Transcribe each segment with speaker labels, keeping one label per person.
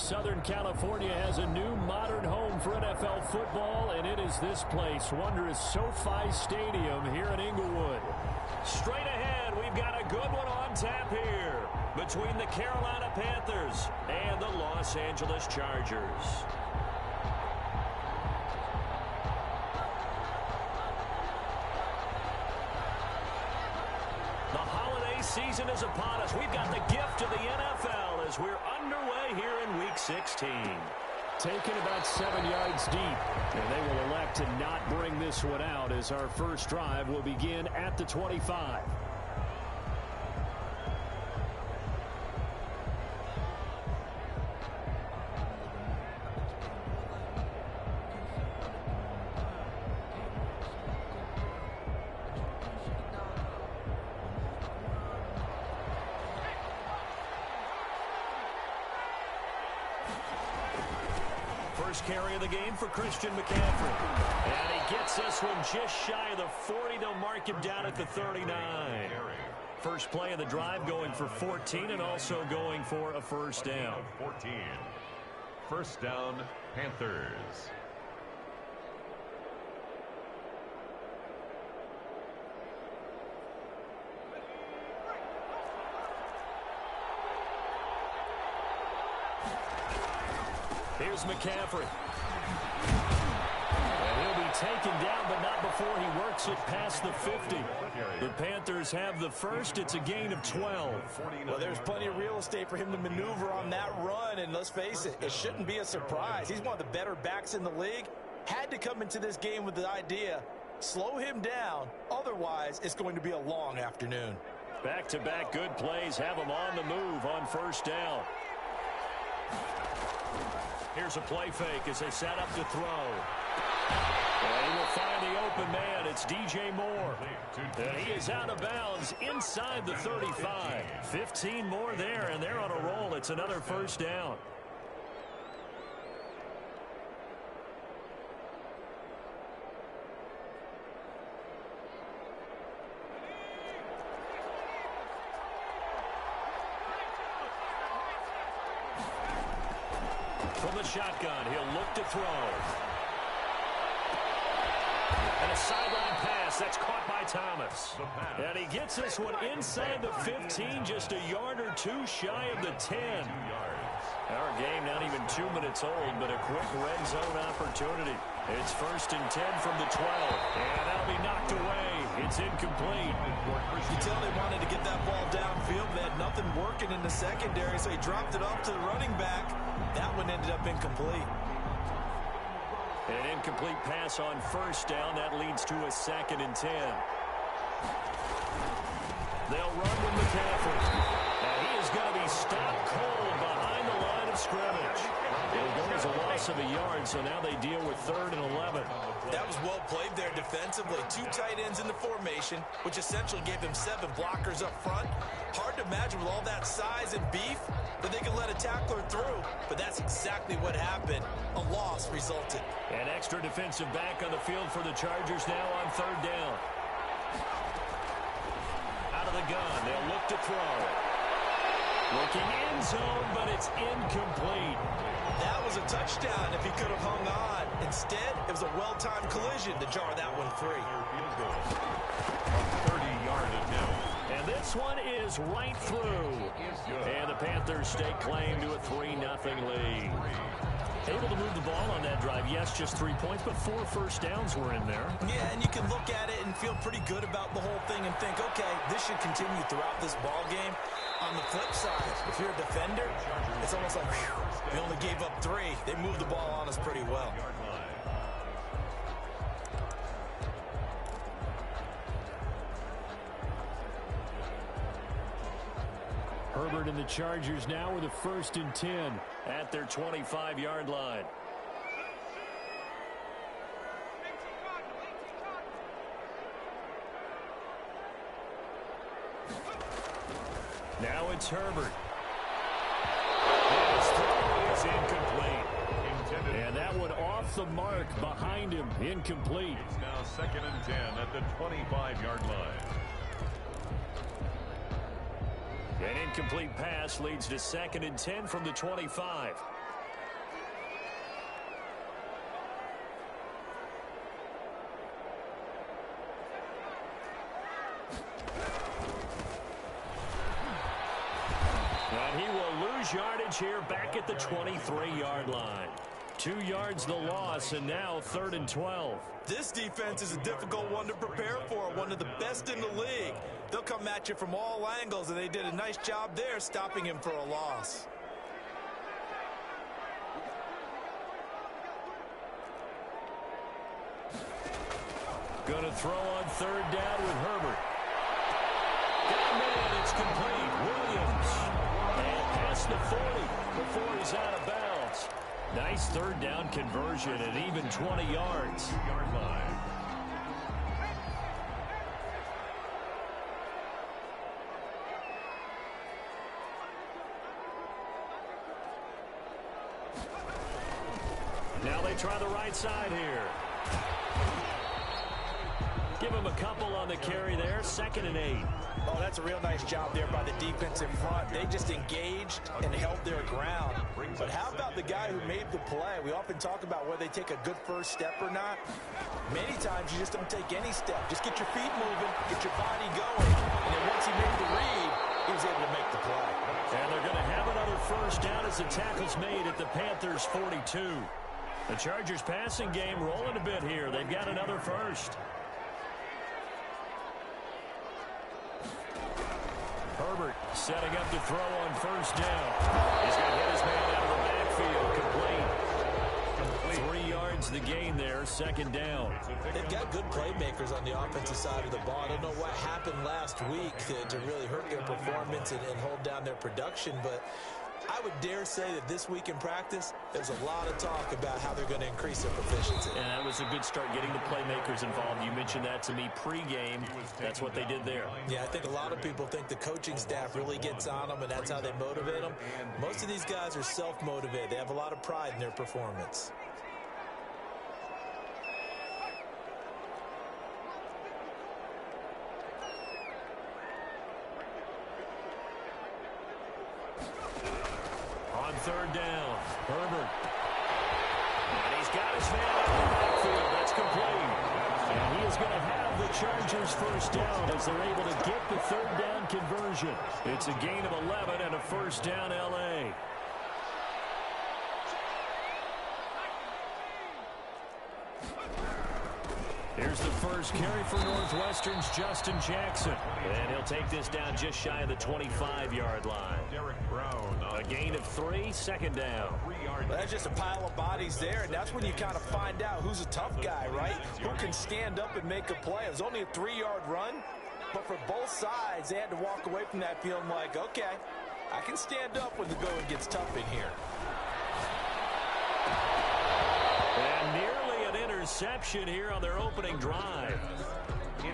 Speaker 1: Southern California has a new modern home for NFL football, and it is this place, wondrous SoFi Stadium here in Inglewood. Straight ahead, we've got a good one on tap here between the Carolina Panthers and the Los Angeles Chargers. The holiday season is upon us. We've got the gift of the NFL as we're underway here in Week 16. Taken about 7 yards deep, and they will elect to not bring this one out as our first drive will begin at the 25. First carry of the game for Christian McCaffrey. And he gets this one just shy of the 40. They'll mark him down at the 39. First play of the drive going for 14 and also going for a first down.
Speaker 2: 14. First down, Panthers.
Speaker 1: Here's McCaffrey. And he'll be taken down, but not before he works it past the 50. The Panthers have the first. It's a gain of 12.
Speaker 3: Well, there's plenty of real estate for him to maneuver on that run, and let's face it, it shouldn't be a surprise. He's one of the better backs in the league. Had to come into this game with the idea, slow him down, otherwise it's going to be a long afternoon.
Speaker 1: Back-to-back good plays have him on the move on first down. Here's a play fake as they set up to throw. And he will find the open man. It's DJ Moore. And he is out of bounds inside the 35. 15 more there, and they're on a roll. It's another first down. From the shotgun, he'll look to throw. And a sideline pass that's caught by Thomas. And he gets this one inside the 15, just a yard or two shy of the 10. Our game not even 2 minutes old, but a quick red zone opportunity. It's first and 10 from the 12. And that'll be knocked away. It's incomplete.
Speaker 3: You tell they wanted to get that ball downfield. They had nothing working in the secondary, so he dropped it off to the running back. That one ended up incomplete.
Speaker 1: An incomplete pass on first down. That leads to a second and 10. They'll run with McCaffrey. And he is going to be stopped cold behind the line of scrimmage. It'll go as a loss of a yard, so now they deal with 3rd and 11.
Speaker 3: That was well played there defensively. 2 tight ends in the formation, which essentially gave them 7 blockers up front. Hard to imagine with all that size and beef that they could let a tackler through, but that's exactly what happened. A loss resulted.
Speaker 1: An extra defensive back on the field for the Chargers now on 3rd down. Out of the gun, they'll look to throw. Looking end zone, but it's incomplete.
Speaker 3: That was a touchdown if he could have hung on. Instead, it was a well-timed collision to jar that one free.
Speaker 2: 30-yard attempt.
Speaker 1: And this one is right through. And the Panthers stake claim to a 3-0 lead. Able to move the ball on that drive. Yes, just 3 points, but 4 first downs were in there.
Speaker 3: Yeah, and you can look at it and feel pretty good about the whole thing and think, okay, this should continue throughout this ball game. On the flip side, if you're a defender, it's almost like, whew, they only gave up 3. They moved the ball on us pretty well.
Speaker 1: Herbert and the Chargers now with a 1st and 10 at their 25-yard line. Now it's Herbert. His throw is incomplete. And that one off the mark behind him. Incomplete.
Speaker 2: It's now 2nd and 10 at the 25-yard line.
Speaker 1: An incomplete pass leads to 2nd and 10 from the 25. lose yardage here back at the 23-yard line. 2 yards the loss, and now 3rd and 12.
Speaker 3: This defense is a difficult one to prepare for, one of the best in the league. They'll come at you from all angles, and they did a nice job there stopping him for a loss.
Speaker 1: Going to throw on 3rd down with Herbert. Got him in, it's complete. Williams. And past the 40 before he's out of bounds. Nice 3rd down conversion at even 20 yards.
Speaker 2: 2-yard line.
Speaker 1: Now they try the right side here. Give him a couple on the carry there. 2nd and 8.
Speaker 3: Oh, that's a real nice job there by the defense in front. They just engaged and held their ground. But how about the guy who made the play? We often talk about whether they take a good first step or not. Many times you just don't take any step. Just get your feet moving, get your body going. And then once he made the read, he was able to make the play.
Speaker 1: And they're going to have another 1st down as the tackle's made at the Panthers' 42. The Chargers passing game rolling a bit here. They've got another 1st. Herbert setting up to throw on 1st down. He's going to hit his man out of the backfield. Complete. 3 yards the gain there, 2nd down.
Speaker 3: They've got good playmakers on the offensive side of the ball. I don't know what happened last week to really hurt their performance and hold down their production, but I would dare say that this week in practice, there's a lot of talk about how they're going to increase their proficiency.
Speaker 1: And that was a good start, getting the playmakers involved. You mentioned that to me pregame. That's what they did there.
Speaker 3: Yeah, I think a lot of people think the coaching staff really gets on them, and that's how they motivate them. Most of these guys are self-motivated. They have a lot of pride in their performance.
Speaker 1: On 3rd down, Herbert. And he's got his man out of the backfield. That's complete. And he is going to have the Chargers' 1st down as they're able to get the 3rd down conversion. It's a gain of 11 and a 1st down L.A. Here's the 1st carry for Northwestern's Justin Jackson. And he'll take this down just shy of the 25-yard line. A gain of 3, 2nd down.
Speaker 3: Well, that's just a pile of bodies there, and that's when you kind of find out who's a tough guy, right? Who can stand up and make a play. It was only a 3-yard run, but for both sides, they had to walk away from that feeling like, okay, I can stand up when the going gets tough in here.
Speaker 1: And nearly an interception here on their opening drive.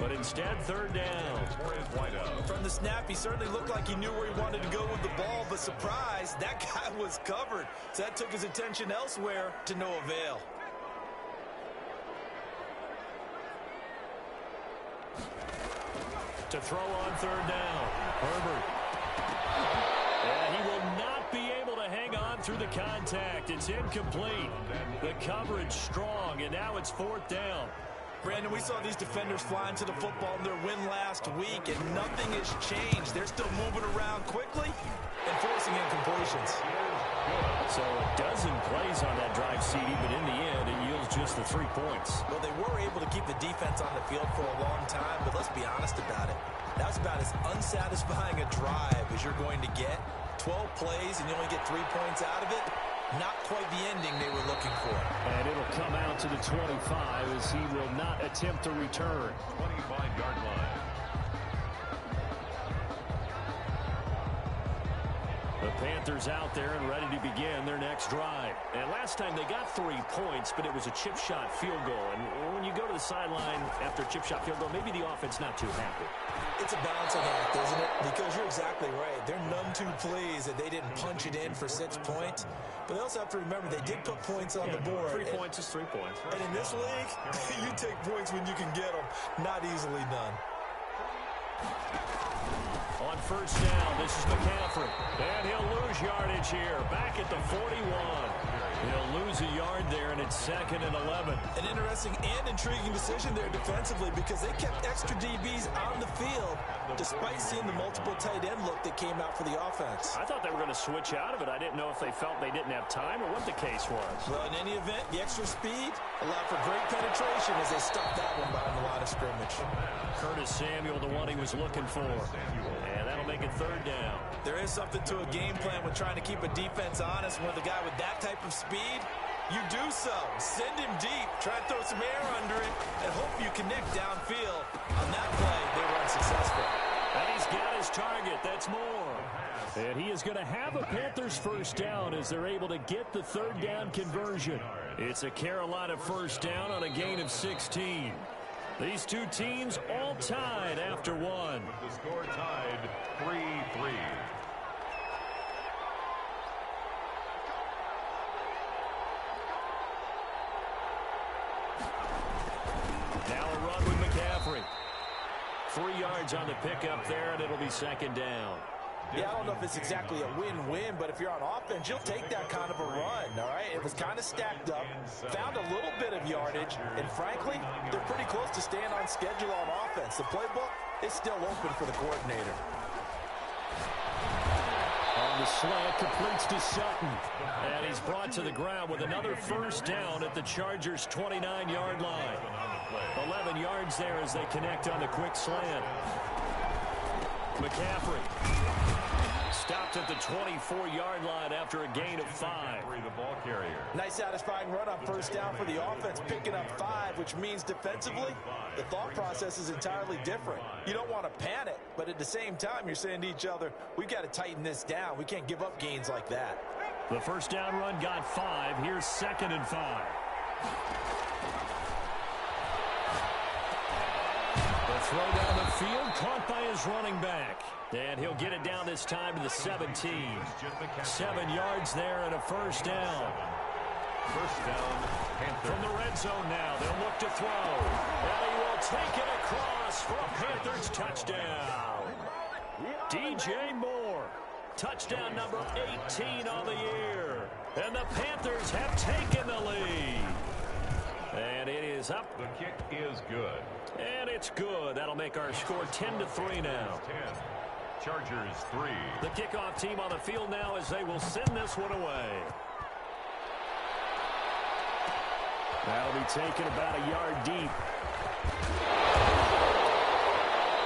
Speaker 1: But instead, 3rd down.
Speaker 3: From the snap, he certainly looked like he knew where he wanted to go with the ball, but surprise, that guy was covered. So that took his attention elsewhere to no avail.
Speaker 1: To throw on 3rd down, Herbert. And he will not be able to hang on through the contact. It's incomplete. The coverage strong, and now it's 4th down.
Speaker 3: Brandon, we saw these defenders flying to the football in their win last week, and nothing has changed. They're still moving around quickly and forcing incompletions.
Speaker 1: So a dozen plays on that drive, CD, but in the end, it yields just the 3 points.
Speaker 3: Well, they were able to keep the defense on the field for a long time, but let's be honest about it. That was about as unsatisfying a drive as you're going to get. 12 plays and you only get 3 points out of it. Not quite the ending they were looking for.
Speaker 1: And it'll come out to the 25 as he will not attempt to return.
Speaker 2: 25-yard line.
Speaker 1: The Panthers out there and ready to begin their next drive. And last time they got 3 points, but it was a chip shot field goal. And when you go to the sideline after a chip shot field goal, maybe the offense not too happy.
Speaker 3: It's a balancing act, isn't it? Because you're exactly right. They're none too pleased that they didn't punch it in for 6 points. But they also have to remember they did put points on the board.
Speaker 1: 3 points is 3 points.
Speaker 3: And in this league, you take points when you can get them. Not easily done.
Speaker 1: On 1st down, this is McCaffrey. And he'll lose yardage here. Back at the 41. He'll lose lose a yard there, and it's 2nd and 11.
Speaker 3: An interesting and intriguing decision there defensively because they kept extra DBs on the field despite seeing the multiple tight end look that came out for the offense.
Speaker 1: I thought they were going to switch out of it. I didn't know if they felt they didn't have time or what the case was.
Speaker 3: Well, in any event, the extra speed allowed for great penetration as they stopped that one behind the line of scrimmage.
Speaker 1: Curtis Samuel, the one he was looking for. And that'll make it 3rd down.
Speaker 3: There is something to a game plan when trying to keep a defense honest. When the guy with that type of speed, you do so. Send him deep, try and throw some air under it, and hope you connect downfield. On that play, they were unsuccessful.
Speaker 1: And he's got his target. That's more. And he is going to have a Panthers 1st down as they're able to get the 3rd down conversion. It's a Carolina 1st down on a gain of 16. These two teams all tied after one.
Speaker 2: The score tied 3-3.
Speaker 1: Now a run with McCaffrey. 3 yards on the pickup there, and it'll be 2nd down.
Speaker 3: Yeah, I don't know if it's exactly a win-win, but if you're on offense, you'll take that kind of a run, all right? It was kind of stacked up, found a little bit of yardage, and frankly, they're pretty close to staying on schedule on offense. The playbook is still open for the coordinator.
Speaker 1: On the slant, completes to Sutton. And he's brought to the ground with another 1st down at the Chargers' 29-yard line. 11 yards there as they connect on the quick slant. McCaffrey stopped at the 24-yard line after a gain of 5.
Speaker 2: The ball carrier.
Speaker 3: Nice satisfying run on 1st down for the offense, picking up 5, which means defensively, the thought process is entirely different. You don't want to panic, but at the same time, you're saying to each other, we've got to tighten this down. We can't give up gains like that.
Speaker 1: The 1st down run got 5. Here's 2nd and 5. The throw down the field, caught by his running back. And he'll get it down this time to the 17. 7 yards there and a 1st down.
Speaker 2: 1st down, Panthers.
Speaker 1: From the red zone now, they'll look to throw. And he will take it across for a Panthers touchdown. DJ Moore, touchdown number 18 on the year. And the Panthers have taken the lead. And it is up.
Speaker 2: The kick is good.
Speaker 1: And it's good. That'll make our score 10-3 now.
Speaker 2: 10. Chargers 3.
Speaker 1: The kickoff team on the field now as they will send this one away. That'll be taken about a yard deep.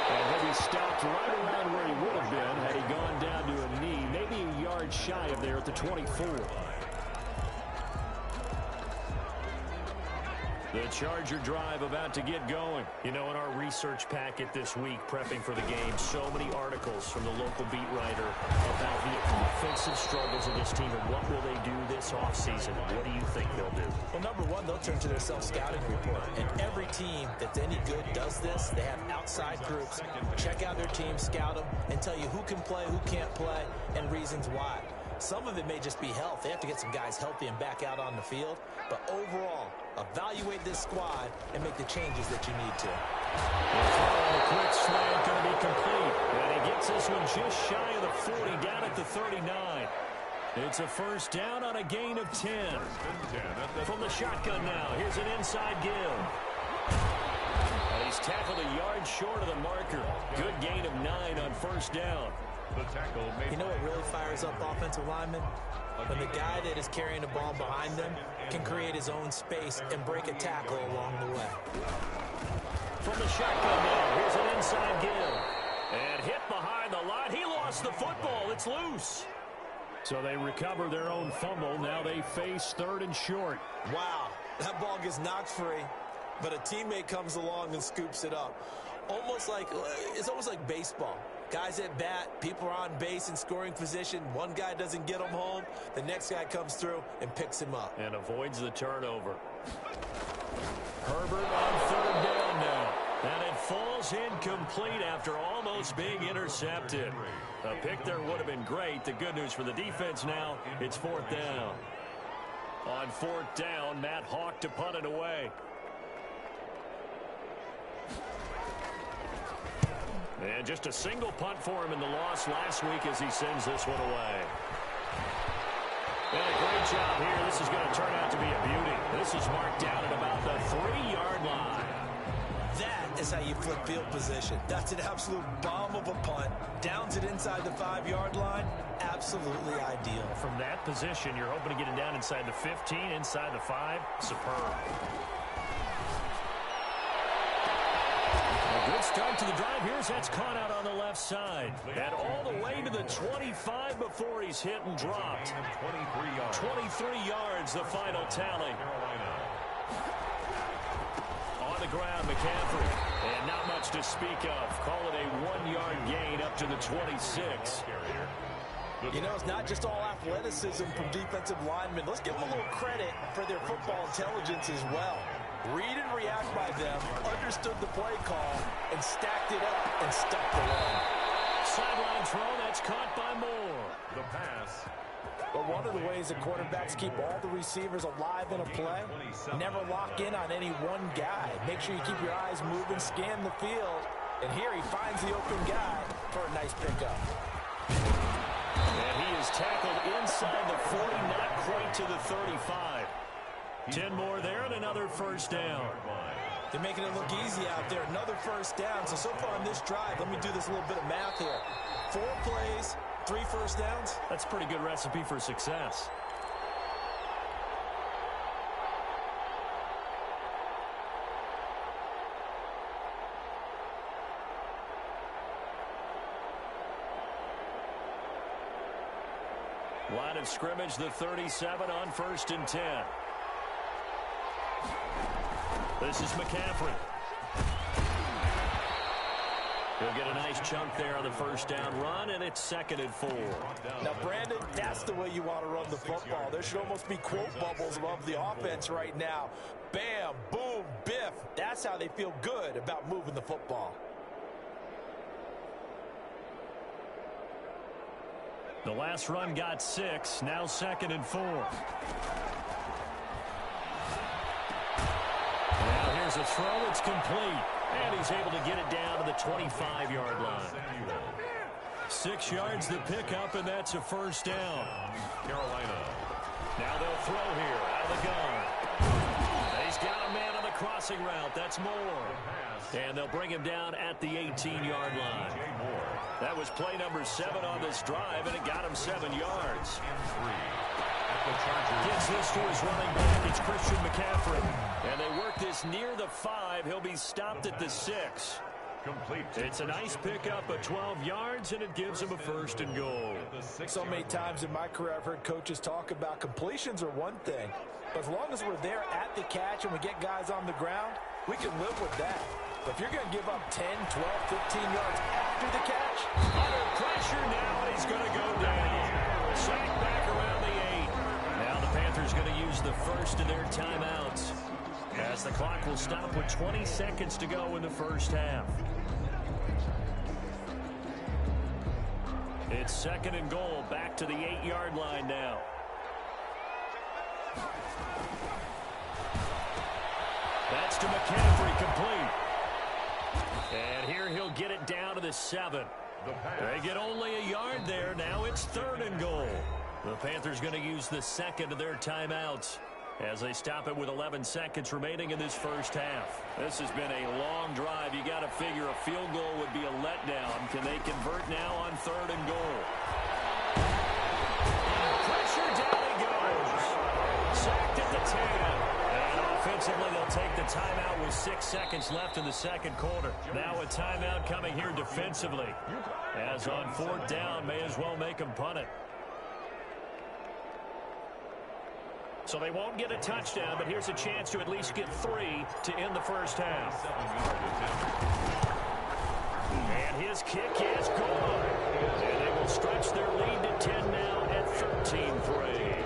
Speaker 1: And he'll be stopped right around where he would have been had he gone down to a knee, maybe a yard shy of there at the 24. The Charger drive about to get going. You know, in our research packet this week, prepping for the game, so many articles from the local beat writer about the offensive struggles of this team and what will they do this offseason. What do you think they'll do?
Speaker 3: Well, number one, they'll turn to their self-scouting report. And every team that's any good does this. They have outside groups. Check out their team, scout them, and tell you who can play, who can't play, and reasons why. Some of it may just be health. They have to get some guys healthy and back out on the field. But overall, evaluate this squad and make the changes that you need to.
Speaker 1: The quick slant going to be complete. And he gets this one just shy of the 40, down at the 39. It's a 1st down on a gain of 10. From the shotgun now, here's an inside give. And he's tackled a yard short of the marker. Good gain of 9 on 1st down.
Speaker 2: The tackle made.
Speaker 3: You know what really fires up offensive linemen? When the guy that is carrying the ball behind them can create his own space and break a tackle along the way.
Speaker 1: From the shotgun now, here's an inside give. And hit behind the line. He lost the football. It's loose. So they recover their own fumble. Now they face 3rd and short.
Speaker 3: Wow, that ball gets knocked free, but a teammate comes along and scoops it up. It's almost like baseball. Guys at bat, people are on base in scoring position. One guy doesn't get him home. The next guy comes through and picks him up.
Speaker 1: And avoids the turnover. Herbert on 3rd down now. And it falls incomplete after almost being intercepted. A pick there would have been great. The good news for the defense now, it's 4th down. On 4th down, Matt Hawk to punt it away. And just a single punt for him in the loss last week as he sends this one away. And a great job here. This is going to turn out to be a beauty. This is marked down at about the 3-yard line.
Speaker 3: That is how you flip field position. That's an absolute bomb of a punt. Downs it inside the 5-yard line. Absolutely ideal.
Speaker 1: From that position, you're hoping to get it down inside the 15, inside the 5. Superb. A good start to the drive. That's caught out on the left side. And all the way to the 25 before he's hit and dropped. 23 yards, the final tally. On the ground, McCaffrey. And not much to speak of. Call it a 1-yard gain up to the 26.
Speaker 3: You know, it's not just all athleticism from defensive linemen. Let's give them a little credit for their football intelligence as well. Read and react by them, understood the play call, and stacked it up and stuck the run.
Speaker 1: Sideline throw, that's caught by Moore.
Speaker 2: The pass.
Speaker 3: But one of the ways that quarterbacks keep all the receivers alive in a play, never lock in on any one guy. Make sure you keep your eyes moving, scan the field, and here he finds the open guy for a nice pickup.
Speaker 1: And he is tackled inside the 40, not quite to the 35. 10 more there and another first down.
Speaker 3: They're making it look easy out there. Another first down. So far on this drive, let me do this little bit of math here. 4 plays, 3 first downs.
Speaker 1: That's a pretty good recipe for success. Line of scrimmage, the 37 on 1st and 10. This is McCaffrey. He'll get a nice chunk there on the first down run, and it's 2nd and 4.
Speaker 3: Now, Brandon, that's the way you want to run the football. There should almost be quote bubbles above the offense right now. Bam, boom, biff. That's how they feel good about moving the football.
Speaker 1: The last run got 6, now 2nd and 4. Now here's a throw, it's complete. And he's able to get it down to the 25-yard line. 6 yards the pickup, and that's a first down.
Speaker 2: Carolina.
Speaker 1: Now they'll throw here out of the gun. He's got a man on the crossing route. That's Moore. And they'll bring him down at the 18-yard line. That was play number 7 on this drive, and it got him 7 yards. Gets this to his running back. It's Christian McCaffrey. And they work this near the 5. He'll be stopped at the 6.
Speaker 2: Complete.
Speaker 1: It's a nice pickup of 12 yards, and it gives him a 1st and goal.
Speaker 3: So many times in my career I've heard coaches talk about completions are one thing, but as long as we're there at the catch and we get guys on the ground, we can live with that. But if you're going to give up 10, 12, 15 yards after the catch,
Speaker 1: under pressure now, and he's going to go down. Sacked back around the 8. Now the Panthers going to use the first of their timeouts, as the clock will stop with 20 seconds to go in the first half. It's 2nd and goal, back to the 8-yard line now. That's to McCaffrey, complete. And here he'll get it down to the 7. They get only a yard there. Now it's 3rd and goal. The Panthers going to use the 2nd of their timeouts as they stop it with 11 seconds remaining in this first half. This has been a long drive. You got to figure a field goal would be a letdown. Can they convert now on 3rd and goal? Pressure, down he goes. Sacked at the 10. And offensively, they'll take the timeout with 6 seconds left in the second quarter. Now a timeout coming here defensively. As on 4th down, may as well make them punt it. So they won't get a touchdown, but here's a chance to at least get 3 to end the first half. And his kick is good. And they will stretch their lead to 10 now at 13-3.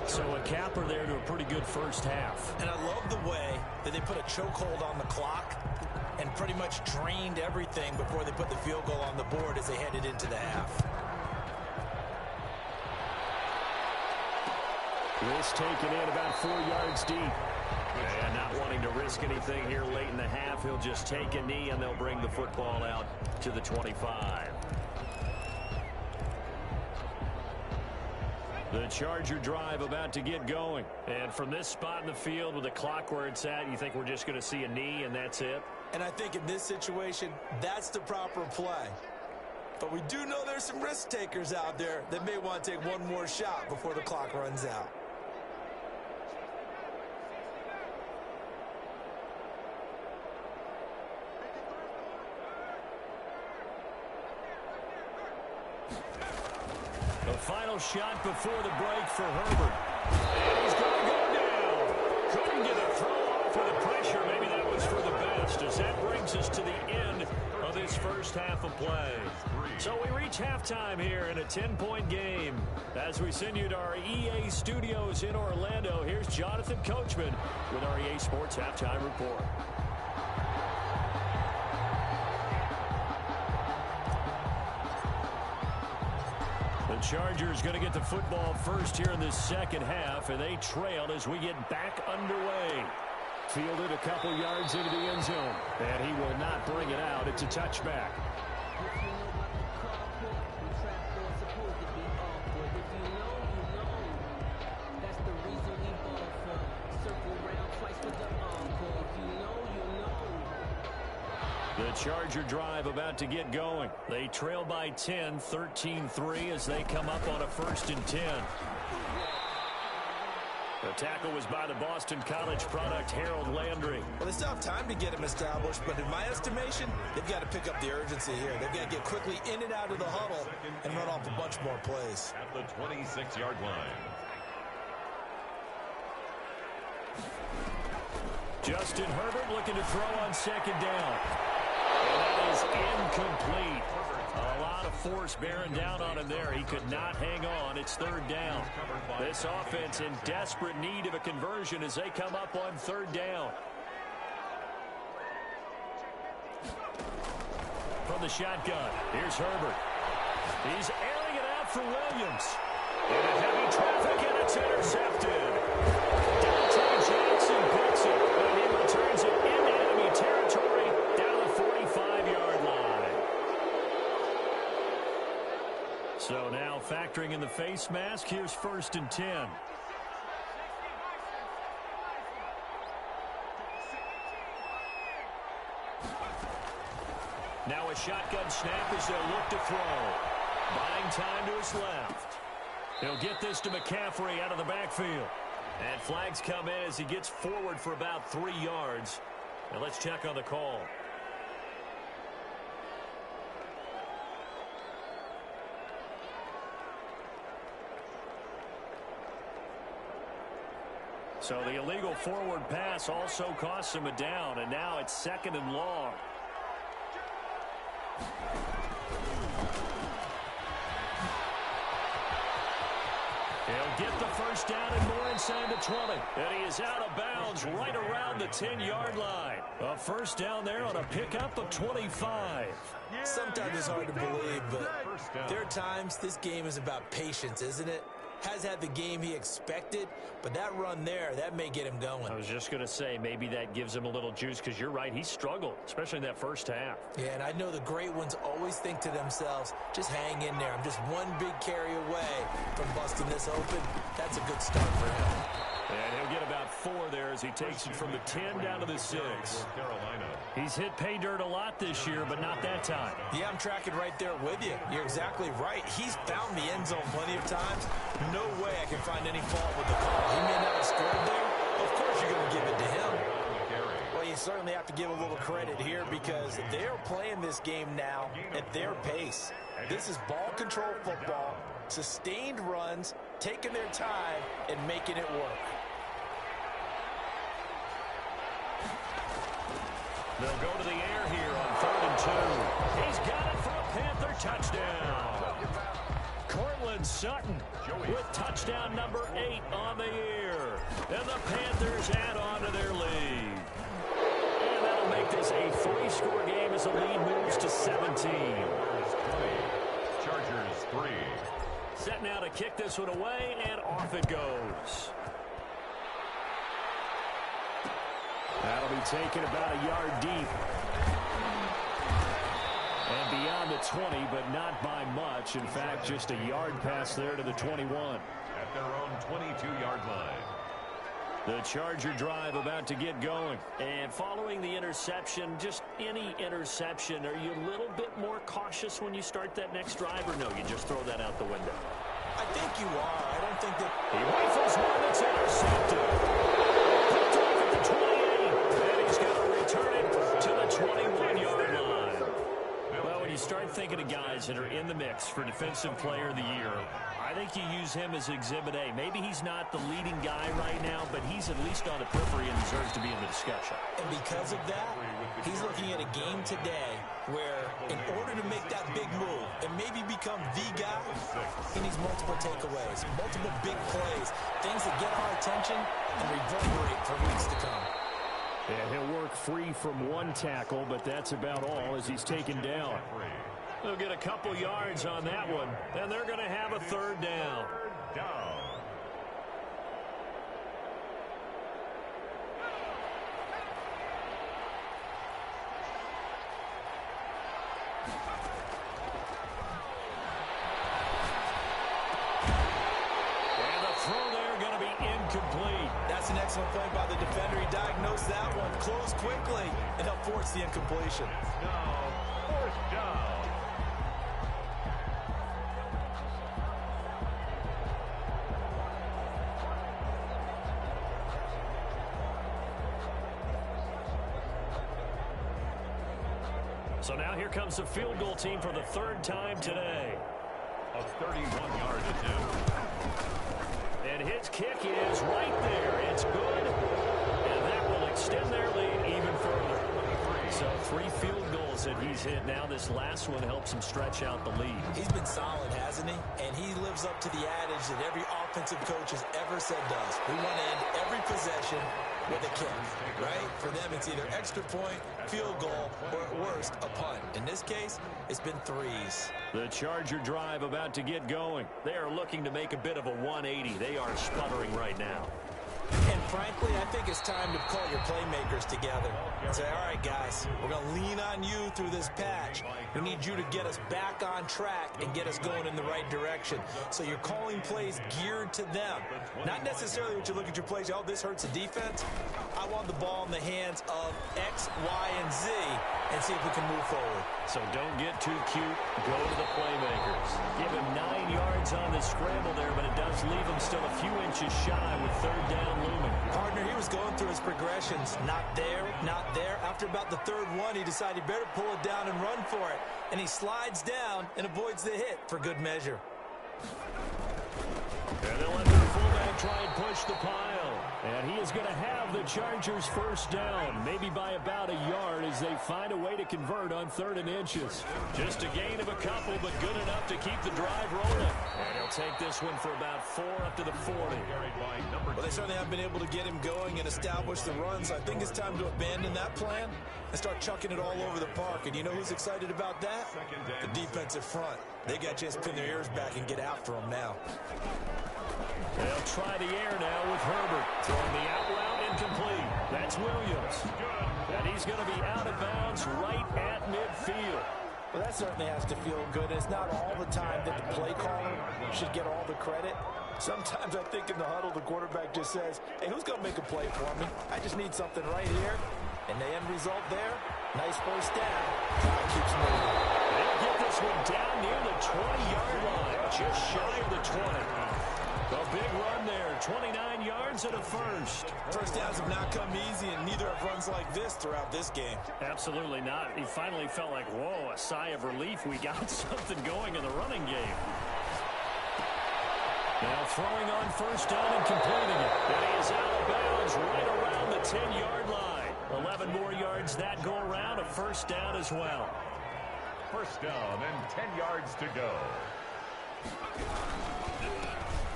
Speaker 1: So a capper there to a pretty good first half.
Speaker 3: And I love the way that they put a chokehold on the clock and pretty much drained everything before they put the field goal on the board as they headed into the half.
Speaker 1: This taken in about 4 yards deep. And not wanting to risk anything here late in the half, he'll just take a knee and they'll bring the football out to the 25. The Charger drive about to get going. And from this spot in the field with the clock where it's at, you think we're just going to see a knee and that's it?
Speaker 3: And I think in this situation, that's the proper play. But we do know there's some risk takers out there that may want to take one more shot before the clock runs out.
Speaker 1: The final shot before the break for Herbert. And he's going to go down. Couldn't get a throw off with the pressure. Maybe that was for the best, as that brings us to the end of this first half of play. So we reach halftime here in a 10-point game. As we send you to our EA studios in Orlando, here's Jonathan Coachman with our EA Sports Halftime Report. The Chargers going to get the football first here in this second half, and they trail as we get back underway. Fielded a couple yards into the end zone, and he will not bring it out. It's a touchback. The Charger drive about to get going. They trail by 10, 13-3 as they come up on a 1st and 10. The tackle was by the Boston College product, Harold Landry.
Speaker 3: Well, they still have time to get him established, but in my estimation, they've got to pick up the urgency here. They've got to get quickly in and out of the huddle and run off a bunch more plays.
Speaker 2: At the 26-yard line.
Speaker 1: Justin Herbert looking to throw on 2nd down. And that is incomplete. A lot of force bearing down on him there. He could not hang on. It's 3rd down. This offense in desperate need of a conversion as they come up on 3rd down. From the shotgun, here's Herbert. He's airing it out for Williams. Into heavy traffic, and it's intercepted. Dante Jackson picks it, and he returns it into enemy territory down the 45-yard line. So now factoring in the face mask, here's 1st and 10. Now a shotgun snap as they'll look to throw. Buying time to his left. He'll get this to McCaffrey out of the backfield. And flags come in as he gets forward for about 3 yards. And let's check on the call. So the illegal forward pass also costs him a down, and now it's 2nd and long. He'll get the 1st down and more inside the 20. And he is out of bounds right around the 10-yard line. A 1st down there on a pickup of 25.
Speaker 3: Sometimes it's hard to believe, but there are times this game is about patience, isn't it? Has had the game he expected, but that run there, that may get him going.
Speaker 1: I was just going to say, maybe that gives him a little juice, because you're right, he struggled, especially in that 1st half.
Speaker 3: Yeah, and I know the great ones always think to themselves, just hang in there. I'm just one big carry away from busting this open. That's a good start for him.
Speaker 1: And he'll get about 4 there as he takes it from the 10 down to the 6. He's hit pay dirt a lot this year, but not that time.
Speaker 3: Yeah, I'm tracking right there with you. You're exactly right. He's found the end zone plenty of times. No way I can find any fault with the call. He may not have scored there. Of course you're going to give it to him. Well, you certainly have to give a little credit here because they're playing this game now at their pace. This is ball control football, sustained runs, taking their time, and making it work.
Speaker 1: They'll go to the air here on 3rd and 2. He's got it for a Panther touchdown. Cortland Sutton with touchdown number 8 on the year. And the Panthers add on to their lead. And that'll make this a 3-score game as the lead moves to 17.
Speaker 2: Chargers 3.
Speaker 1: Set now to kick this one away, and off it goes. That'll be taken about a yard deep. And beyond the 20, but not by much. In fact, just a yard pass there to the 21.
Speaker 2: At their own 22-yard line.
Speaker 1: The Charger drive about to get going. And following the interception, just any interception, are you a little bit more cautious when you start that next drive, or no, you just throw that out the window?
Speaker 3: I think you are. I don't think that...
Speaker 1: He rifles one that's intercepted. Picked off at the 28, and he's going to return it to the 21-yard line. Well, when you start thinking of guys that are in the mix for Defensive Player of the Year, I think you use him as Exhibit A. Maybe he's not the leading guy right now, but he's at least on the periphery and deserves to be in the discussion.
Speaker 3: And because of that, he's looking at a game today where in order to make that big move and maybe become the guy, he needs multiple takeaways, multiple big plays, things that get our attention and reverberate for weeks to come.
Speaker 1: Yeah, he'll work free from one tackle, but that's about all as he's taken down. They'll get a couple yards on that one, and they're going to have a third down. And the throw there going to be incomplete.
Speaker 3: That's an excellent play by the defender. He diagnosed that one, closed quickly, and helped force the incompletion.
Speaker 2: Now, fourth down.
Speaker 1: So now here comes the field goal team for the third time today.
Speaker 2: A 31-yard attempt.
Speaker 1: And his kick is right there. It's good. And that will extend their lead even further. So 3 field goals that he's hit. Now this last one helps him stretch out the lead.
Speaker 3: He's been solid, hasn't he? And he lives up to the adage that every offensive coach has ever said does. We want to end every possession with a kick, right? For them, it's either extra point, field goal, or at worst, a punt. In this case, it's been 3s.
Speaker 1: The Charger drive about to get going. They are looking to make a bit of a 180. They are sputtering right now.
Speaker 3: And frankly, I think it's time to call your playmakers together and say, all right, guys, we're going to lean on you through this patch. We need you to get us back on track and get us going in the right direction. So you're calling plays geared to them. Not necessarily what you look at your plays, oh, this hurts the defense. I want the ball in the hands of X, Y, and Z and see if we can move forward.
Speaker 1: So don't get too cute. Go to the playmakers. Give him 9 yards on the scramble there, but it does leave him still a few inches shy with third down looming.
Speaker 3: Partner, he was going through his progressions. Not there, not there. After about the third one, he decided he better pull it down and run for it. And he slides down and avoids the hit for good measure.
Speaker 1: And they'll let their fullback try and push the pile. And he is going to have the Chargers first down, maybe by about a yard as they find a way to convert on 3rd and inches. Just a gain of a couple, but good enough to keep the drive rolling. And he'll take this one for about 4 up to the 40.
Speaker 3: Well, they certainly haven't been able to get him going and establish the run, so I think it's time to abandon that plan and start chucking it all over the park. And you know who's excited about that? The defensive front. They got a chance to pin their ears back and get after him now.
Speaker 1: They'll try the air now with Herbert. Throwing the out route incomplete. That's Williams. And he's going to be out of bounds right at midfield.
Speaker 3: Well, that certainly has to feel good. It's not all the time that the play caller should get all the credit. Sometimes I think in the huddle, the quarterback just says, hey, who's going to make a play for me? I just need something right here. And the end result there, nice first down. Clock keeps moving.
Speaker 1: They'll get this one down near the 20-yard line, just shy of the 20. A big run there, 29 yards and a first.
Speaker 3: First downs have not come easy, and neither have runs like this throughout this game.
Speaker 1: Absolutely not. He finally felt like, whoa, a sigh of relief. We got something going in the running game. Now throwing on first down and completing it. And he is out of bounds right around the 10-yard line. 11 more yards that go around, a first down as well.
Speaker 2: First down and 10 yards to go.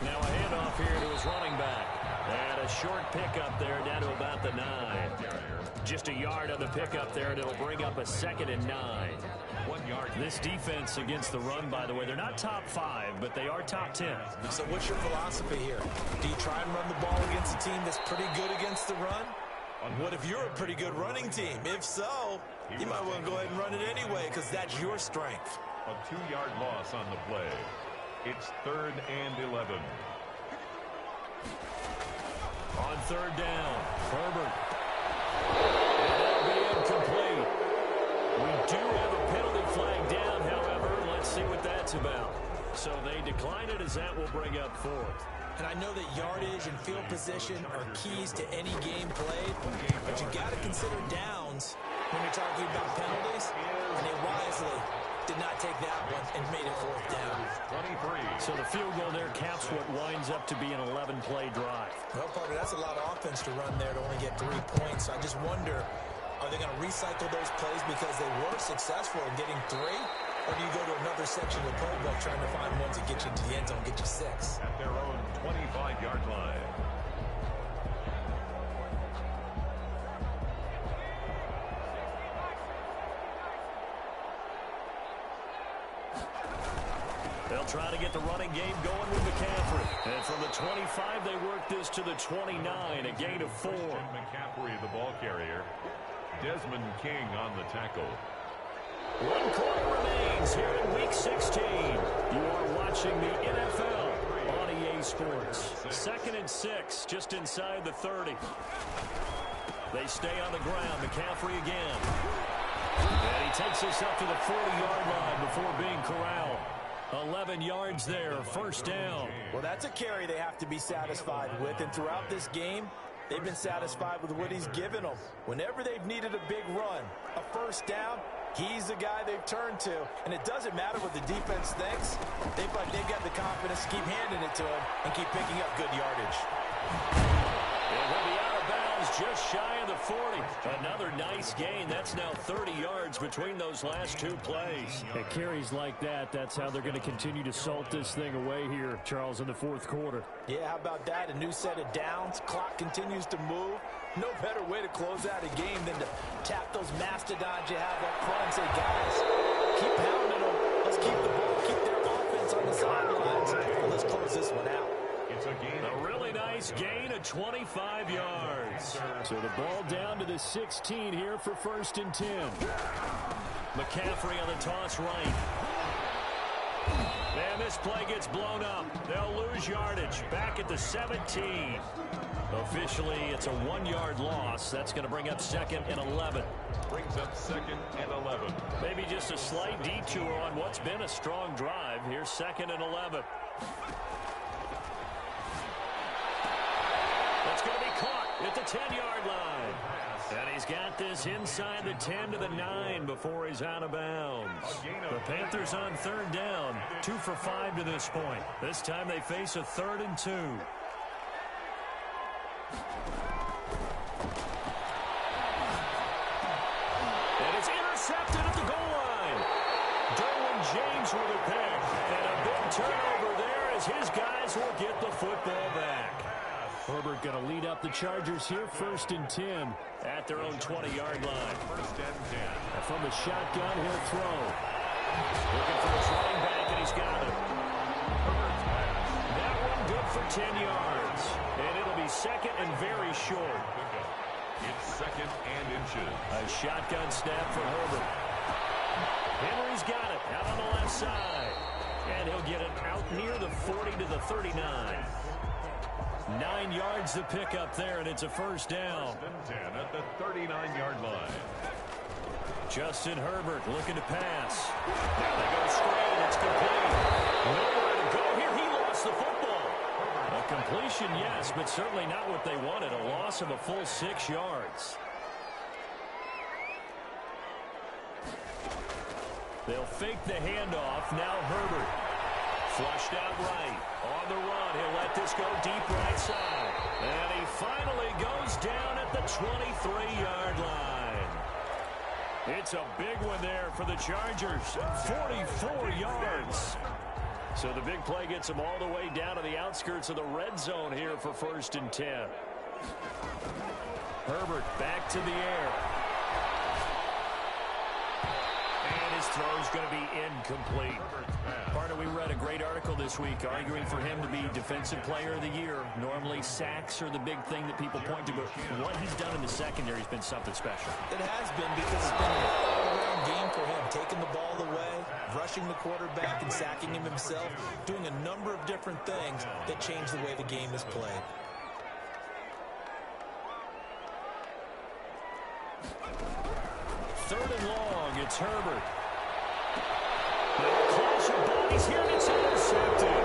Speaker 1: Now a handoff here to his running back. And a short pickup there down to about the 9. Just a yard on the pickup there, and it'll bring up a 2nd and 9.
Speaker 2: 1 yard.
Speaker 1: This defense against the run, by the way, they're not top 5, but they are top 10.
Speaker 3: So what's your philosophy here? Do you try and run the ball against a team that's pretty good against the run? What if you're a pretty good running team? If so, you might want to go ahead and run it anyway because that's your strength.
Speaker 2: A 2-yard loss on the play. It's 3rd and 11.
Speaker 1: third down. Herbert. And that'll be incomplete. We do have a penalty flag down, however. Let's see what that's about. So they decline it as that will bring up fourth.
Speaker 3: And I know that yardage and field position are keys to any game played, but you got to consider downs when you're talking about penalties, and they wisely did not take that one and made it fourth down.
Speaker 2: 23.
Speaker 1: So the field goal there caps what winds up to be an 11-play drive.
Speaker 3: Well, partner, that's a lot of offense to run there to only get 3 points. So I just wonder, are they going to recycle those plays because they were successful in getting 3? Or do you go to another section of the playbook trying to find ones that get you into the end zone, get you 6?
Speaker 2: At their own 25-yard line.
Speaker 1: They'll try to get the running game going with McCaffrey. And from the 25, they work this to the 29, a gain of 4.
Speaker 2: McCaffrey, the ball carrier. Desmond King on the tackle.
Speaker 1: 1 quarter remains here in Week 16. You are watching the NFL on EA Sports. 2nd and 6, just inside the 30. They stay on the ground. McCaffrey again. And he takes us up to the 40-yard line before being corralled. 11 yards there, first down.
Speaker 3: Well, that's a carry they have to be satisfied with. And throughout this game, they've been satisfied with what he's given them. Whenever they've needed a big run, a first down, he's the guy they've turned to. And it doesn't matter what the defense thinks. They've got the confidence to keep handing it to him and keep picking up good yardage.
Speaker 1: And he'll be out of bounds just shy of the 40. Another nice gain. That's now 30 yards between those last 2 plays. At carries like that, that's how they're going to continue to salt this thing away here, Charles, in the 4th quarter.
Speaker 3: Yeah, how about that? A new set of downs. Clock continues to move. No better way to close out a game than to tap those mastodons you have up front and say, guys, keep pounding them. Let's keep the ball, keep their offense on the sidelines, and let's close this one out.
Speaker 2: It's a gain.
Speaker 1: A really nice gain of 25 yards. So the ball down to the 16 here for 1st and 10. McCaffrey on the toss right. And this play gets blown up. They'll lose yardage. Back at the 17. Officially, it's a 1-yard loss. That's going to bring up 2nd and 11.
Speaker 2: Brings up 2nd and 11.
Speaker 1: Maybe just a slight detour on what's been a strong drive. Here's 2nd and 11. That's going to be caught at the 10-yard line. And he's got this inside the 10 to the 9 before he's out of bounds. The Panthers on 3rd down, 2 for 5 to this point. This time they face a 3rd and 2. And it's intercepted at the goal line. Derwin James with a pick. And a big turnover there as his guys will get the football back. Herbert going to lead up the Chargers here, 1st and 10 at their own 20-yard line.
Speaker 2: 1st and 10.
Speaker 1: And from the shotgun, he'll throw. Looking for his running back, and he's got it. That one good for 10 yards. And it'll be 2nd and very short.
Speaker 2: It's 2nd and inches.
Speaker 1: A shotgun snap for Herbert. Henry's got it out on the left side. And he'll get it out near the 40 to the 39. 9 yards to pick up there, and it's a first down.
Speaker 2: 1st and 10 at the 39-yard line.
Speaker 1: Justin Herbert looking to pass. Now they go straight. It's complete. Nowhere to go here. He lost the football. A completion, yes, but certainly not what they wanted. A loss of a full 6 yards. They'll fake the handoff. Now Herbert. Flushed out right. On the run. He'll let this go deep right side. And he finally goes down at the 23-yard line. It's a big one there for the Chargers. 44 yards. So the big play gets them all the way down to the outskirts of the red zone here for 1st and 10. Herbert back to the air. And his throw's going to be incomplete. Partner, we read a great article this week arguing for him to be Defensive Player of the Year. Normally, sacks are the big thing that people point to, but what he's done in the secondary has been something special.
Speaker 3: It has been because it's been an all-around game for him, taking the ball away, rushing the quarterback and sacking him himself, doing a number of different things that change the way the game is played.
Speaker 1: third and long. It's Herbert. Now a clash of bodies here, and it's intercepted.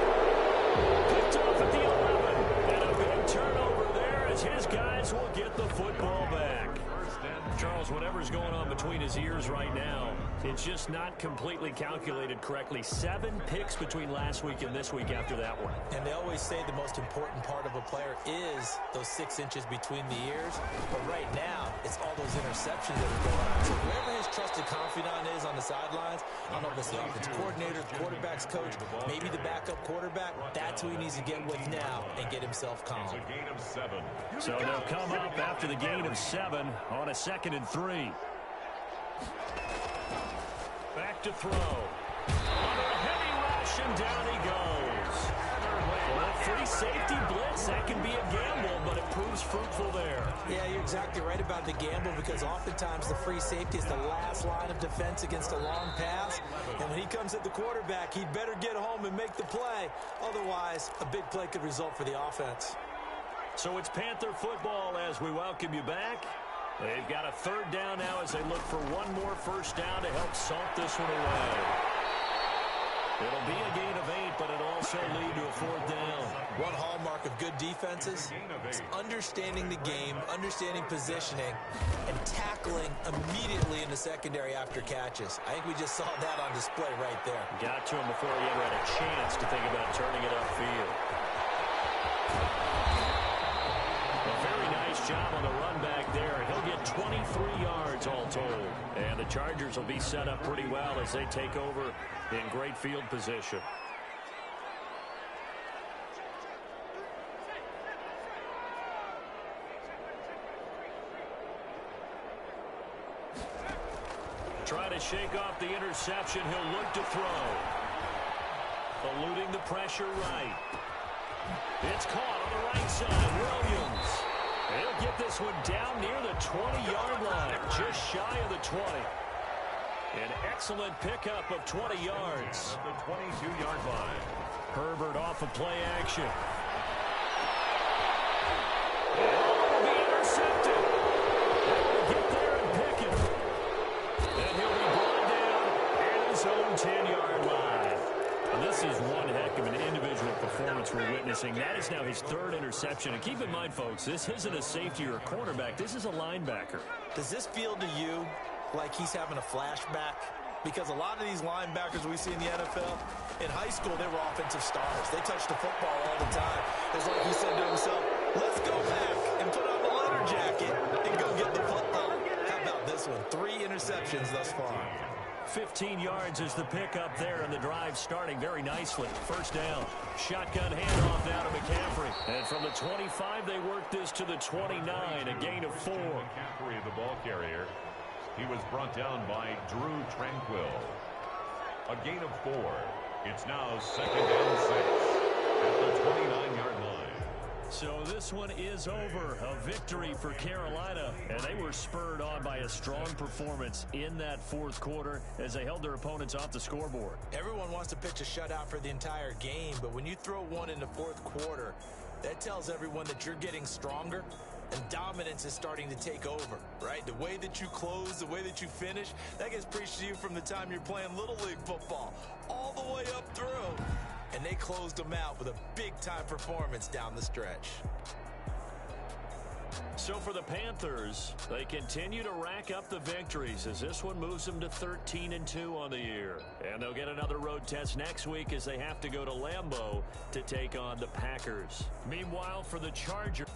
Speaker 1: Picked off at the 11. And a big turnover there as his guys will get the football back. Charles, whatever's going on between his ears right now, it's just not completely calculated correctly. 7 picks between last week and this week after that one.
Speaker 3: And they always say the most important part of a player is those 6 inches between the ears. But right now, it's all those interceptions that are going on. So whoever his trusted confidant is on the sidelines, I don't know if it's the offensive coordinator, the quarterback's coach, maybe the backup quarterback, that's who he needs to get with now and get himself calm.
Speaker 1: So they'll come up after the gain of 7 on a 2nd and 3. Back to throw. Under a heavy rush, and down he goes. Well, a free safety blitz, that can be a gamble, but it proves fruitful there.
Speaker 3: Yeah, you're exactly right about the gamble, because oftentimes the free safety is the last line of defense against a long pass. And when he comes at the quarterback, he'd better get home and make the play. Otherwise, a big play could result for the offense.
Speaker 1: So it's Panther football as we welcome you back. They've got a 3rd down now as they look for one more first down to help salt this one away. It'll be a gain of 8, but it'll also lead to a 4th down.
Speaker 3: One hallmark of good defenses is understanding the game, understanding positioning, and tackling immediately in the secondary after catches. I think we just saw that on display right there.
Speaker 1: Got to him before he ever had a chance to think about turning it upfield. A very nice job on the run back there. He'll get 23 yards all told. And the Chargers will be set up pretty well as they take over in great field position. Try to shake off the interception. He'll look to throw. Eluding the pressure right. It's caught on the right side. Williams. He'll get this one down near the 20-yard line. Just shy of the 20. An excellent pickup of 20 yards.
Speaker 2: At the 22-yard line.
Speaker 1: Herbert off of play action. Will be intercepted. He'll get there and pick it. And he'll be brought down at his own 10-yard line. This is one heck of an individual performance we're witnessing. That is now his 3rd interception. And keep in mind, folks, this isn't a safety or a cornerback. This is a linebacker.
Speaker 3: Does this feel to you like he's having a flashback? Because a lot of these linebackers we see in the NFL, in high school, they were offensive stars. They touched the football all the time. It's like he said to himself, let's go back and put on the leather jacket and go get the football. How about this one? 3 interceptions thus far.
Speaker 1: 15 yards is the pickup there, and the drive starting very nicely. First down. Shotgun handoff now to McCaffrey. And from the 25, they work this to the 29, a gain of 4.
Speaker 2: McCaffrey, the ball carrier. He was brought down by Drew Tranquill. A gain of 4. It's now 2nd and 6 at the 29-yard line.
Speaker 1: So this one is over. A victory for Carolina. And they were spurred on by a strong performance in that 4th quarter as they held their opponents off the scoreboard.
Speaker 3: Everyone wants to pitch a shutout for the entire game, but when you throw one in the 4th quarter, that tells everyone that you're getting stronger and dominance is starting to take over, right? The way that you close, the way that you finish, that gets preached to you from the time you're playing Little League football all the way up through. And they closed them out with a big-time performance down the stretch.
Speaker 1: So for the Panthers, they continue to rack up the victories as this one moves them to 13-2 on the year. And they'll get another road test next week as they have to go to Lambeau to take on the Packers. Meanwhile, for the Chargers...